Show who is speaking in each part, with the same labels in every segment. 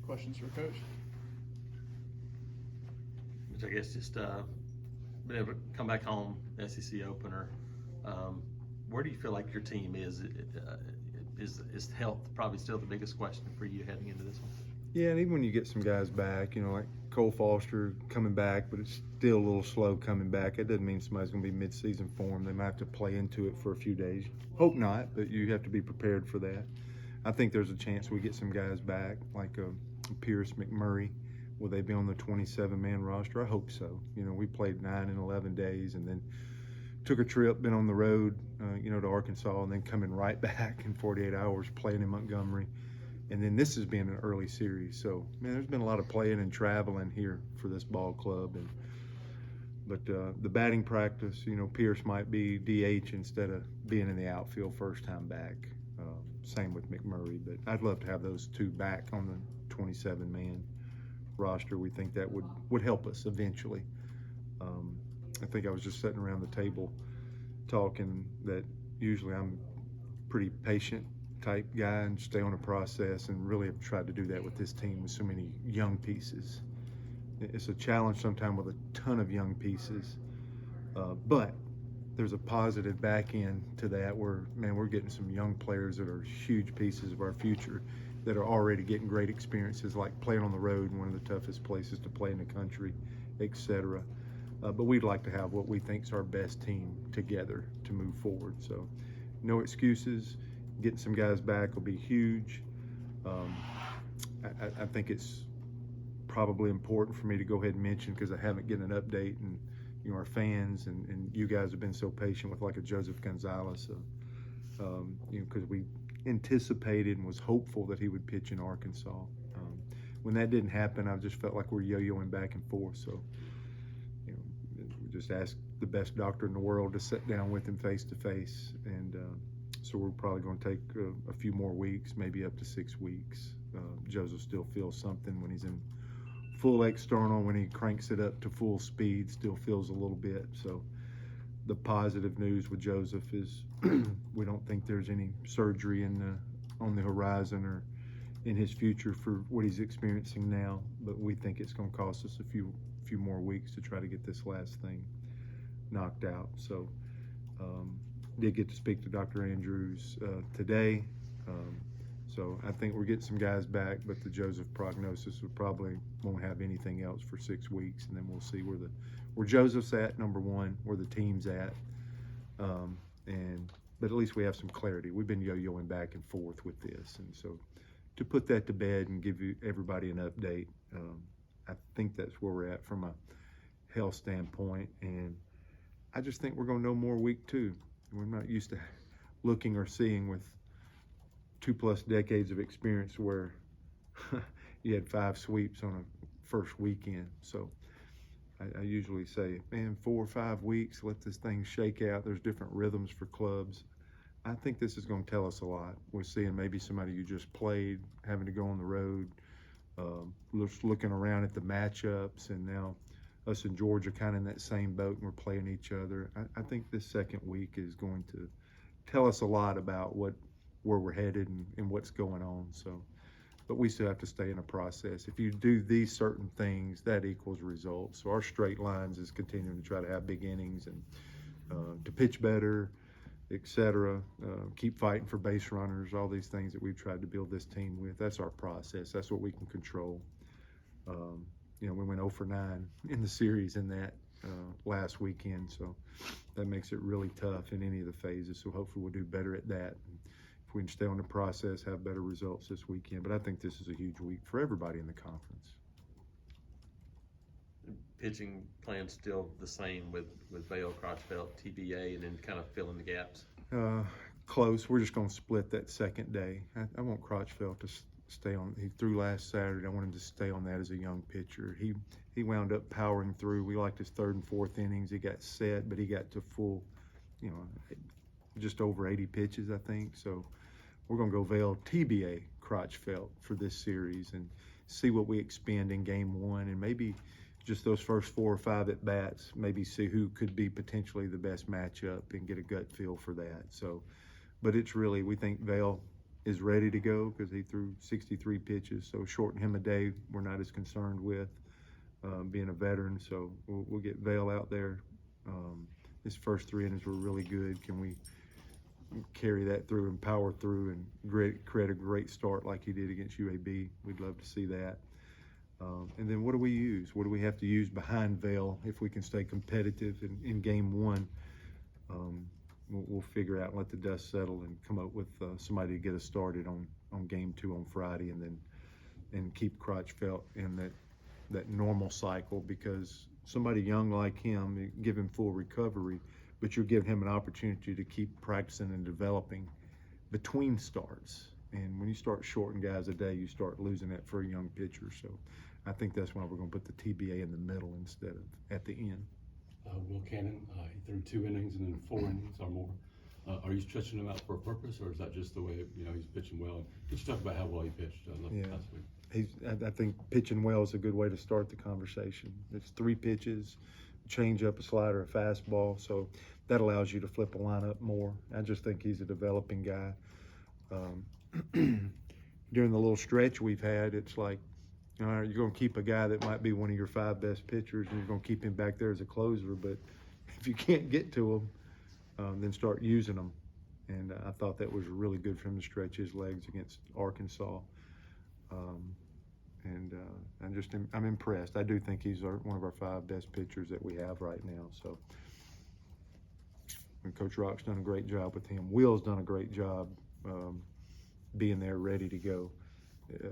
Speaker 1: questions for Coach?
Speaker 2: Which I guess just being able to come back home, SEC opener. Where do you feel like your team is? Is health probably still the biggest question for you heading into this one?
Speaker 3: Yeah, and even when you get some guys back, like Cole Foster coming back, but it's still a little slow coming back. It doesn't mean somebody's going to be mid-season form. They might have to play into it for a few days. Hope not, but you have to be prepared for that. I think there's a chance we get some guys back, like Pierce, McMurray. Will they be on the 27-man roster? I hope so. We played 9 and 11 days and then took a trip, been on the road, to Arkansas, and then coming right back in 48 hours playing in Montgomery. And then this has been an early series. So, man, there's been a lot of playing and traveling here for this ball club. But the batting practice, Pierce might be DH instead of being in the outfield first time back. Same with McMurray. But I'd love to have those two back on the 27-man roster. We think that would help us eventually. I think I was just sitting around the table talking that usually I'm pretty patient type guy and stay on a process, and really have tried to do that with this team with so many young pieces. It's a challenge sometimes with a ton of young pieces, but there's a positive back end to that where, man, we're getting some young players that are huge pieces of our future that are already getting great experiences, like playing on the road in one of the toughest places to play in the country, etc. But we'd like to have what we think is our best team together to move forward. So no excuses. Getting some guys back will be huge. I think it's probably important for me to go ahead and mention, because I haven't gotten an update, and our fans and you guys have been so patient with like a Joseph Gonzalez, because we anticipated and was hopeful that he would pitch in Arkansas. When that didn't happen, I just felt like we're yo-yoing back and forth. So, we just asked the best doctor in the world to sit down with him face to face, and so we're probably going to take a few more weeks, maybe up to 6 weeks. Joseph still feels something when he's in full external. When he cranks it up to full speed, still feels a little bit. So the positive news with Joseph is we don't think there's any surgery on the horizon or in his future for what he's experiencing now, but we think it's going to cost us a few more weeks to try to get this last thing knocked out. So did get to speak to Dr. Andrews today. So I think we're getting some guys back, but the Joseph prognosis we probably won't have anything else for 6 weeks, and then we'll see where Joseph's at, number one, where the team's at, but at least we have some clarity. We've been yo-yoing back and forth with this, and so to put that to bed and give everybody an update, I think that's where we're at from a health standpoint, and I just think we're going to know more week 2. We're not used to looking or seeing with 2+ decades of experience where you had 5 sweeps on a first weekend. So I usually say, man, 4 or 5 weeks, let this thing shake out. There's different rhythms for clubs. I think this is going to tell us a lot. We're seeing maybe somebody you just played having to go on the road, looking around at the matchups, and now us in Georgia kind of in that same boat, and we're playing each other. I think this second week is going to tell us a lot about where we're headed and what's going on. So, but we still have to stay in a process. If you do these certain things, that equals results. So our straight lines is continuing to try to have big innings and to pitch better, etc. Keep fighting for base runners, all these things that we've tried to build this team with. That's our process. That's what we can control. We went 0 for 9 in the series in that last weekend, so that makes it really tough in any of the phases. So hopefully we'll do better at that. If we can stay on the process, have better results this weekend. But I think this is a huge week for everybody in the conference.
Speaker 2: Pitching plan still the same with Vail, Crotchville, TBA, and then kind of filling the gaps?
Speaker 3: Close. We're just going to split that second day. I want Crotchville to stay on. He threw last Saturday. I want him to stay on that as a young pitcher. He wound up powering through. We liked his 3rd and 4th innings. He got set, but he got to full, just over 80 pitches, I think. So we're going to go Vail, TBA, Crotchville for this series and see what we expend in game 1, and maybe just those first 4 or 5 at bats, maybe see who could be potentially the best matchup and get a gut feel for that. So, but it's really, we think Vail is ready to go because he threw 63 pitches. So shorten him a day, we're not as concerned with being a veteran. So we'll get Vail out there. His first 3 innings were really good. Can we carry that through and power through and create a great start like he did against UAB? We'd love to see that. And then what do we use? What do we have to use behind Vail if we can stay competitive in game 1? We'll figure out and let the dust settle and come up with somebody to get us started on game 2 on Friday, and keep Crotchfeld in that normal cycle, because somebody young like him, give him full recovery, but you're giving him an opportunity to keep practicing and developing between starts. And when you start shorting guys a day, you start losing that for a young pitcher. So I think that's why we're going to put the TBA in the middle instead of at the end.
Speaker 1: Will Cannon, he threw 2 innings and then 4 innings or more. Are you stretching him out for a purpose, or is that just the way he's pitching well? Just talk about how well he pitched last week.
Speaker 3: I think pitching well is a good way to start the conversation. It's 3 pitches, change up, a slider, a fastball, so that allows you to flip a lineup more. I just think he's a developing guy. During the little stretch we've had, it's like, all right, you're going to keep a guy that might be one of your 5 best pitchers, and you're going to keep him back there as a closer, but if you can't get to him, then start using them. And I thought that was really good for him to stretch his legs against Arkansas. I'm impressed. I do think he's one of our 5 best pitchers that we have right now. So, and Coach Rock's done a great job with him. Will's done a great job being there ready to go.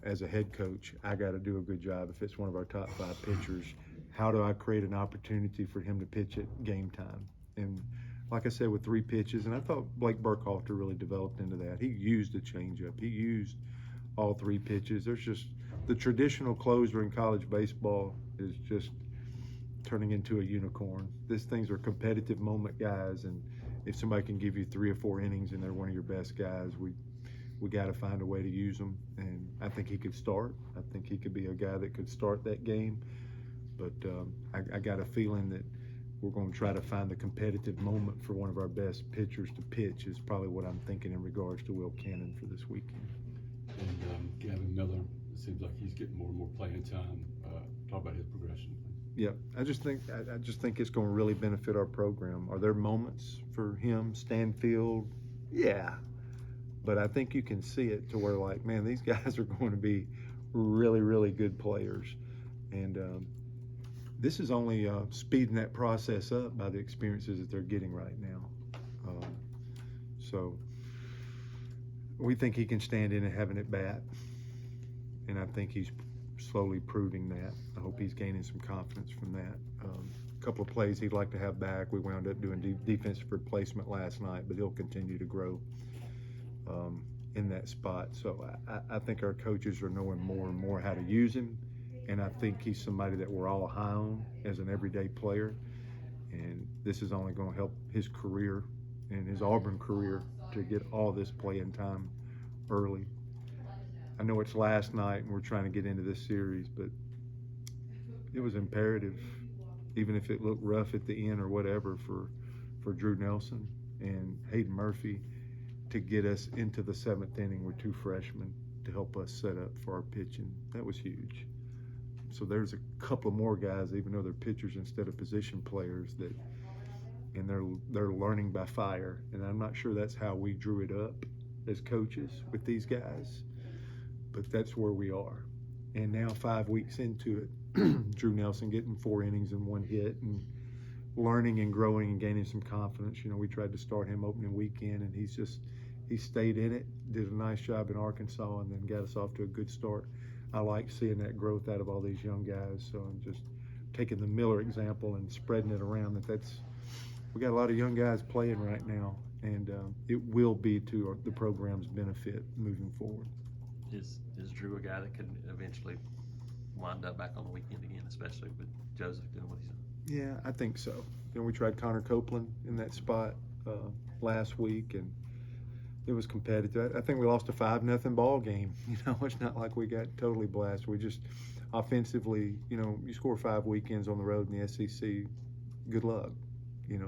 Speaker 3: As a head coach, I got to do a good job. If it's one of our top 5 pitchers, how do I create an opportunity for him to pitch at game time? And like I said, with 3 pitches, and I thought Blake Burkhalter really developed into that. He used a changeup. He used all 3 pitches. There's just the traditional closer in college baseball is just turning into a unicorn. These things are competitive moment guys, and if somebody can give you 3 or 4 innings and they're one of your best guys, we got to find a way to use them. And I think he could start. I think he could be a guy that could start that game. But I got a feeling that we're going to try to find the competitive moment for one of our best pitchers to pitch is probably what I'm thinking in regards to Will Cannon for this weekend.
Speaker 1: And Gavin Miller, it seems like he's getting more and more playing time. Talk about his progression.
Speaker 3: Yep, I just think it's going to really benefit our program. Are there moments for him, Stanfield? Yeah, but I think you can see it to where, like, man, these guys are going to be really, really good players, and this is only speeding that process up by the experiences that they're getting right now. So we think he can stand in and have an at-bat, and I think he's slowly proving that. I hope he's gaining some confidence from that. A couple of plays he'd like to have back. We wound up doing defensive replacement last night, but he'll continue to grow in that spot. So I think our coaches are knowing more and more how to use him, and I think he's somebody that we're all high on as an everyday player, and this is only going to help his career and his Auburn career to get all this playing time early. I know it's last night and we're trying to get into this series, but it was imperative, even if it looked rough at the end or whatever, for Drew Nelson and Hayden Murphy to get us into the 7th inning with 2 freshmen to help us set up for our pitching. That was huge. So there's a couple of more guys, even though they're pitchers instead of position players, and they're learning by fire. And I'm not sure that's how we drew it up as coaches with these guys, but that's where we are. And now 5 weeks into it, Drew Nelson getting 4 innings and 1 hit and learning and growing and gaining some confidence. We tried to start him opening weekend, and he stayed in it, did a nice job in Arkansas, and then got us off to a good start. I like seeing that growth out of all these young guys. So I'm just taking the Miller example and spreading it around we got a lot of young guys playing right now, and it will be to the program's benefit moving forward.
Speaker 2: Is Drew a guy that could eventually wind up back on the weekend again, especially with Joseph doing what he's doing?
Speaker 3: Yeah, I think so. We tried Connor Copeland in that spot last week, and it was competitive. I think we lost a 5-0 ball game. It's not like we got totally blasted. We just offensively, you score 5 weekends on the road in the SEC, good luck.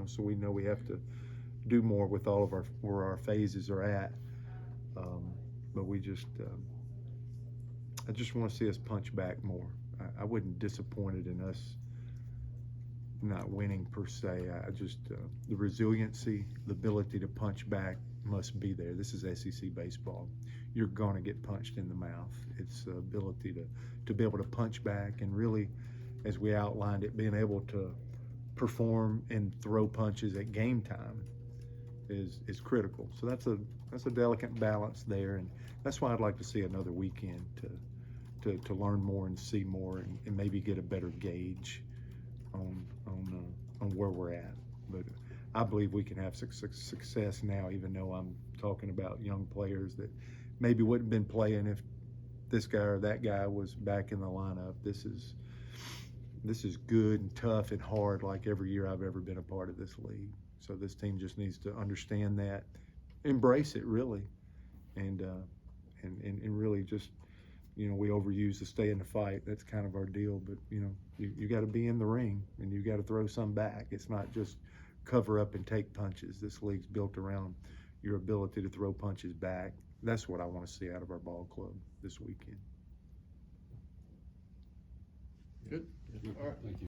Speaker 3: So we know we have to do more with all of where our phases are at. but we just, I just want to see us punch back more. I wouldn't disappointed in us not winning per se. I just, the resiliency, the ability to punch back must be there. This is SEC baseball. You're going to get punched in the mouth. It's the ability to be able to punch back, and really, as we outlined it, being able to perform and throw punches at game time is critical. So that's a delicate balance there, and that's why I'd like to see another weekend to learn more and see more, and maybe get a better gauge on where we're at. But I believe we can have success now, even though I'm talking about young players that maybe wouldn't have been playing if this guy or that guy was back in the lineup. This is good and tough and hard, like every year I've ever been a part of this league. So this team just needs to understand that, embrace it really, and really just, we overuse the stay in the fight. That's kind of our deal. But you got to be in the ring, and you got to throw some back. It's not just cover up and take punches. This league's built around your ability to throw punches back. That's what I want to see out of our ball club this weekend.
Speaker 4: Good.
Speaker 1: All right, thank you.